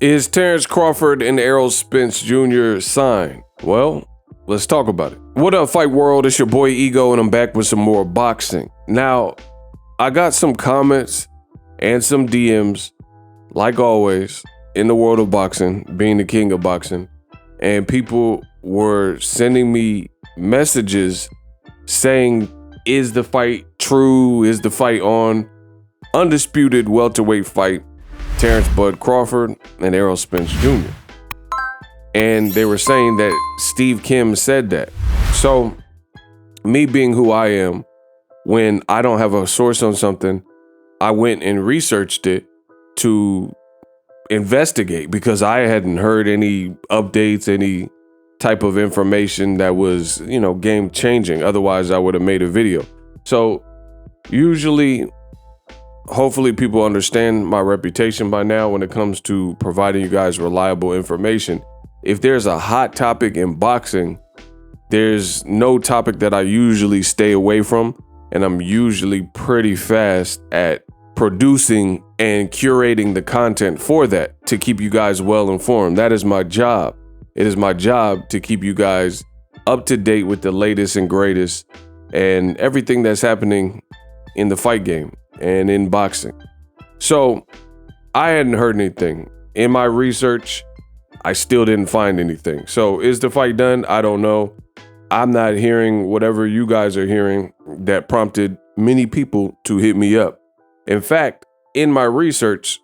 Is Terence Crawford and Errol Spence Jr. signed? Well, let's talk about it. What up, Fight World? It's your boy Ego, and I'm back with some more boxing. Now, I got some comments and some DMs, like always, in the world of boxing, being the king of boxing, and people were sending me messages saying, is the fight true? Is the fight on? Undisputed welterweight fight, Terence Bud Crawford and Errol Spence Jr. And they were saying that Steve Kim said that. So, me being who I am, when I don't have a source on something, I went and researched it to investigate because I hadn't heard any updates, any type of information that was, game changing. Otherwise, I would have made a video. So, usually, hopefully people understand my reputation by now when it comes to providing you guys reliable information. If there's a hot topic in boxing, there's no topic that I usually stay away from. And I'm usually pretty fast at producing and curating the content for that to keep you guys well informed. That is my job. It is my job to keep you guys up to date with the latest and greatest and everything that's happening in the fight game and in boxing. So I hadn't heard anything. In my research, I still didn't find anything. So is the fight done? I don't know. I'm not hearing whatever you guys are hearing that prompted many people to hit me up. In fact, in my research,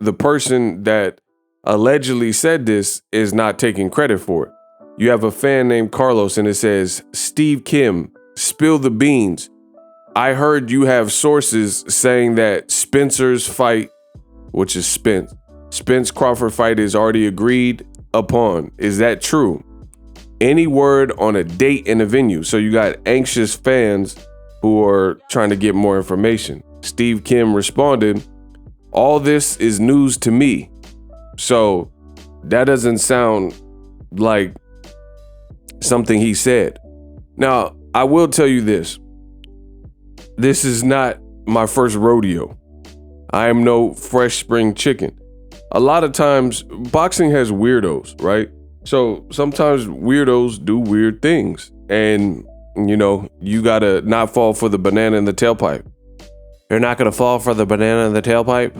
the person that allegedly said this is not taking credit for it. You have a fan named Carlos and it says, Steve Kim, spill the beans. I heard you have sources saying that Spencer's fight, which is Spence Crawford fight is already agreed upon. Is that true? Any word on a date and a venue? So you got anxious fans who are trying to get more information. Steve Kim responded, all this is news to me. So that doesn't sound like something he said. Now, I will tell you this. This is not my first rodeo. I am no fresh spring chicken. A lot of times, boxing has weirdos, right? So sometimes weirdos do weird things. And, you gotta not fall for the banana in the tailpipe. You're not gonna fall for the banana in the tailpipe?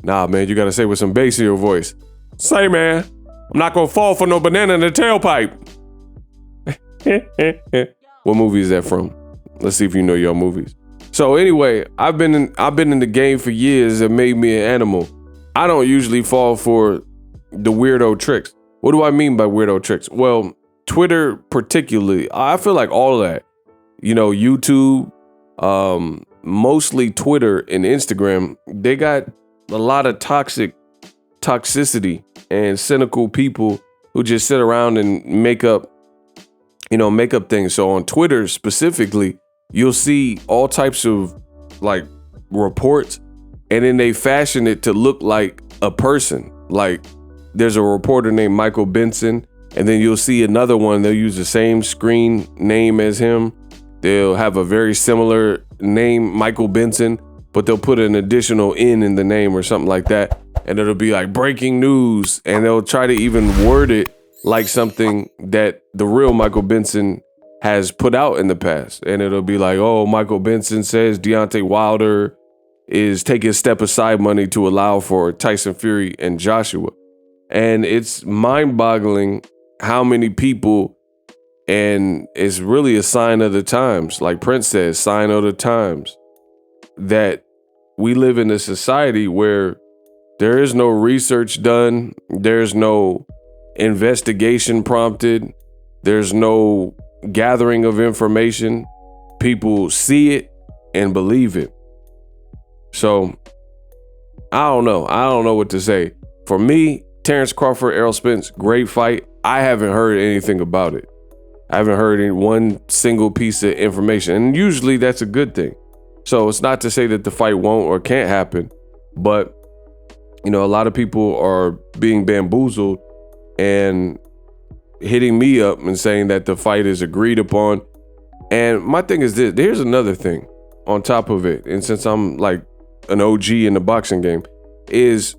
Nah, man, you gotta say with some bass in your voice. Say, man, I'm not gonna fall for no banana in the tailpipe. What movie is that from? Let's see if you know your movies. So anyway, I've been in the game for years. It made me an animal. I don't usually fall for the weirdo tricks. What do I mean by weirdo tricks? Well, Twitter particularly, I feel like all of that, YouTube, mostly Twitter and Instagram, they got a lot of toxicity and cynical people who just sit around and make up things. So on Twitter specifically, you'll see all types of reports, and then they fashion it to look like a person. Like there's a reporter named Michael Benson, and then you'll see another one. They'll use the same screen name as him. They'll have a very similar name, Michael Benson, but they'll put an additional N in the name or something like that. And it'll be like breaking news. And they'll try to even word it like something that the real Michael Benson has put out in the past. And it'll be like, oh, Michael Benson says Deontay Wilder is taking step aside money to allow for Tyson Fury and Joshua. And it's mind-boggling how many people, and it's really a sign of the times, like Prince says, sign of the times, that we live in a society where there is no research done, there's no investigation prompted, there's no gathering of information. People see it and believe it. So I don't know what to say. For me, Terence Crawford, Errol Spence, great fight. I haven't heard anything about it. I haven't heard any one single piece of information. And usually that's a good thing. So it's not to say that the fight won't or can't happen, but a lot of people are being bamboozled and hitting me up and saying that the fight is agreed upon. And my thing is this, here's another thing on top of it. And since I'm like an OG in the boxing game, is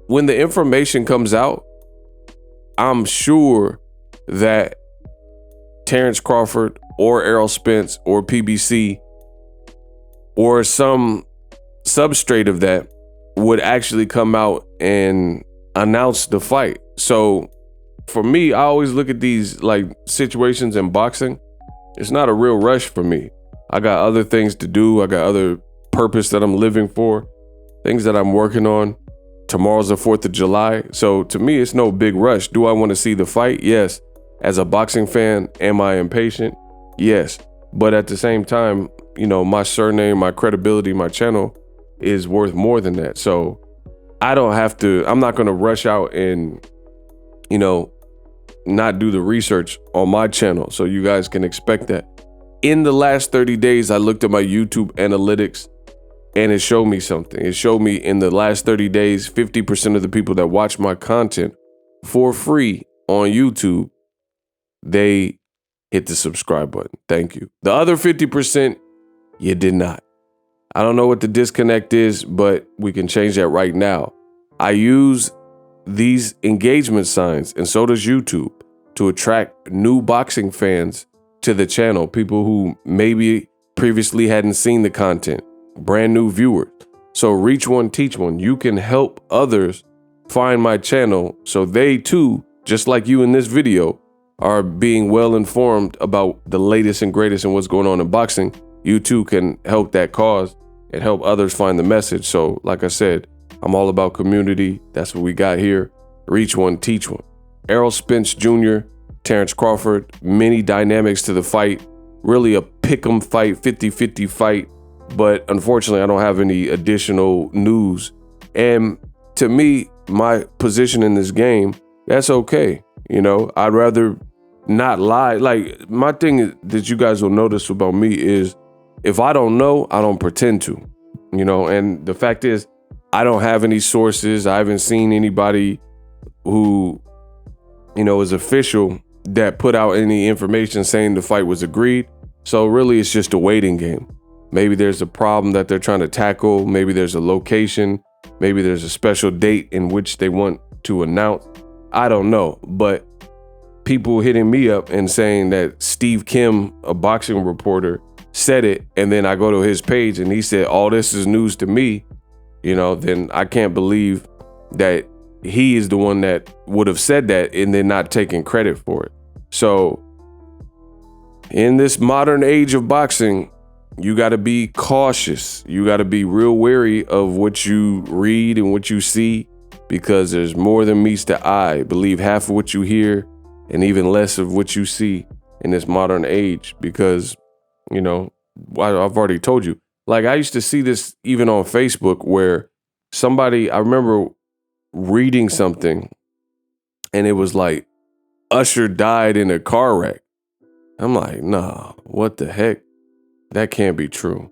when the information comes out, I'm sure that Terence Crawford or Errol Spence or PBC or some substrate of that would actually come out and announce the fight. So for me, I always look at these like situations in boxing. It's not a real rush for me. I got other things to do. I got other purpose that I'm living for, things that I'm working on. Tomorrow's the 4th of July. So to me, it's no big rush. Do I want to see the fight? Yes. As a boxing fan, am I impatient? Yes. But at the same time, you know, my surname, my credibility, my channel is worth more than that. So I'm not going to rush out and, you know, not do the research on my channel. So you guys can expect that. In the last 30 days, I looked at my YouTube analytics and it showed me something. It showed me in the last 30 days, 50% of the people that watch my content for free on YouTube, they hit the subscribe button. Thank you. The other 50%, you did not. I don't know what the disconnect is, but we can change that right now. I use these engagement signs, and so does YouTube, to attract new boxing fans to the channel, people who maybe previously hadn't seen the content, brand new viewers. So reach one, teach one. You can help others find my channel so they too, just like you in this video, are being well informed about the latest and greatest and what's going on in boxing. You too can help that cause and help others find the message. So like I said, I'm all about community. That's what we got here. Reach one, teach one. Errol Spence Jr., Terence Crawford, many dynamics to the fight. Really a pick'em fight, 50-50 fight. But unfortunately, I don't have any additional news. And to me, my position in this game, that's okay. You know, I'd rather not lie. Like, my thing that you guys will notice about me is if I don't know, I don't pretend to, you know, and the fact is I don't have any sources. I haven't seen anybody who, you know, is official that put out any information saying the fight was agreed. So really, it's just a waiting game. Maybe there's a problem that they're trying to tackle. Maybe there's a location. Maybe there's a special date in which they want to announce. I don't know. But people hitting me up and saying that Steve Kim, a boxing reporter, said it. And then I go to his page and he said, all this is news to me. You know, then I can't believe that he is the one that would have said that and then not taking credit for it. So in this modern age of boxing, you got to be cautious. You got to be real wary of what you read and what you see, because there's more than meets the eye. Believe half of what you hear and even less of what you see in this modern age, because, you know, I've already told you, like, I used to see this even on Facebook where I remember reading something and it was like Usher died in a car wreck. I'm like, nah, what the heck? That can't be true.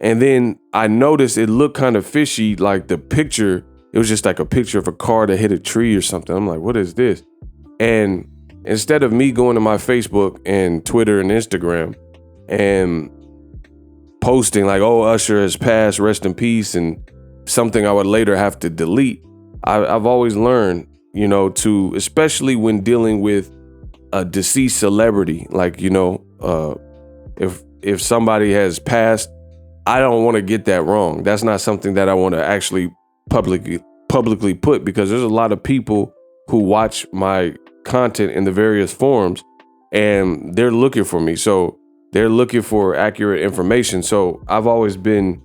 And then I noticed it looked kind of fishy, like the picture, it was just like a picture of a car that hit a tree or something. I'm like, what is this? And instead of me going to my Facebook and Twitter and Instagram and posting like, oh, Usher has passed, rest in peace, and something I would later have to delete, I've always learned, you know, to, especially when dealing with a deceased celebrity, like, you know, if somebody has passed, I don't want to get that wrong. That's not something that I want to actually publicly put, because there's a lot of people who watch my content in the various forms and they're looking for me. So they're looking for accurate information. So I've always been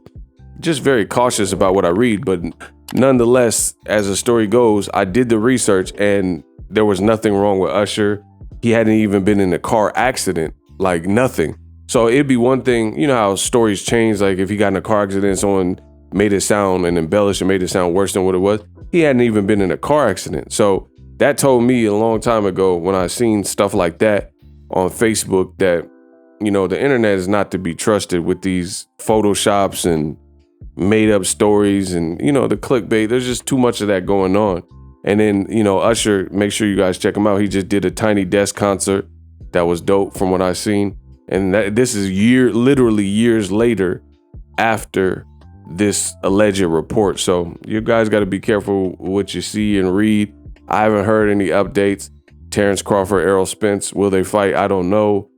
just very cautious about what I read. But nonetheless, as the story goes, I did the research and there was nothing wrong with Usher. He hadn't even been in a car accident, like nothing. So it'd be one thing, you know how stories change. Like if he got in a car accident, someone made it sound and embellished and made it sound worse than what it was. He hadn't even been in a car accident. So that told me a long time ago when I seen stuff like that on Facebook that, you know, the internet is not to be trusted with these Photoshops and made up stories and, you know, the clickbait. There's just too much of that going on. And then, you know, Usher, make sure you guys check him out. He just did a Tiny Desk concert that was dope from what I've seen. And this is literally years later after this alleged report. So you guys got to be careful what you see and read. I haven't heard any updates. Terence Crawford, Errol Spence, will they fight? I don't know.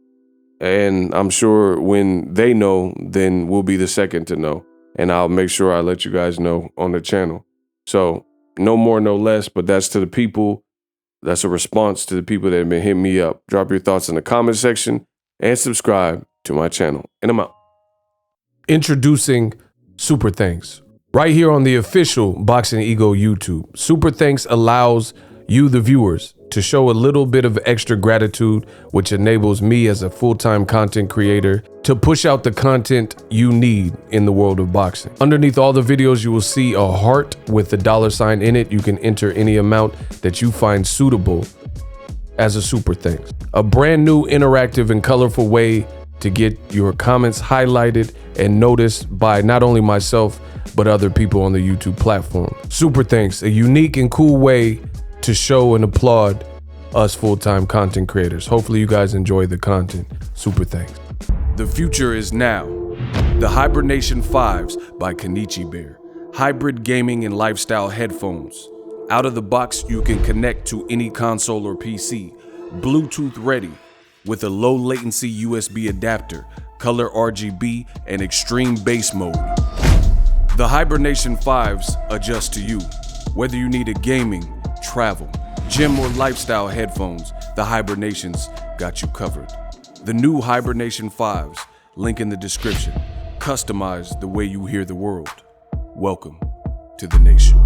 And I'm sure when they know, then we'll be the second to know. And I'll make sure I let you guys know on the channel. So no more, no less, but that's to the people. That's a response to the people that have been hitting me up. Drop your thoughts in the comment section and subscribe to my channel. And I'm out. Introducing Super Thanks. Right here on the official Boxing Ego YouTube. Super Thanks allows you, the viewers, to show a little bit of extra gratitude, which enables me as a full-time content creator to push out the content you need in the world of boxing. Underneath all the videos, you will see a heart with the $sign in it. You can enter any amount that you find suitable as a super thanks. A brand new interactive and colorful way to get your comments highlighted and noticed by not only myself, but other people on the YouTube platform. Super thanks, a unique and cool way to show and applaud us full-time content creators. Hopefully you guys enjoy the content. Super thanks. The future is now. The Hibernation 5s by Kenichi Bear. Hybrid gaming and lifestyle headphones. Out of the box, you can connect to any console or PC. Bluetooth ready with a low latency USB adapter, color RGB, and extreme bass mode. The Hibernation 5s adjust to you. Whether you need a gaming, travel, gym, or lifestyle headphones, the Hibernations got you covered. The new Hibernation 5s, link in the description. Customize the way you hear the world. Welcome to the nation.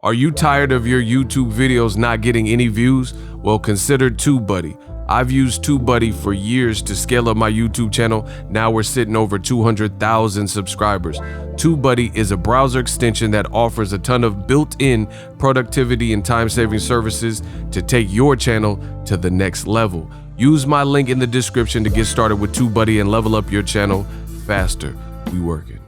Are you tired of your YouTube videos not getting any views? Well, consider TubeBuddy. I've used TubeBuddy for years to scale up my YouTube channel. Now we're sitting over 200,000 subscribers. TubeBuddy is a browser extension that offers a ton of built-in productivity and time-saving services to take your channel to the next level. Use my link in the description to get started with TubeBuddy and level up your channel faster. We working.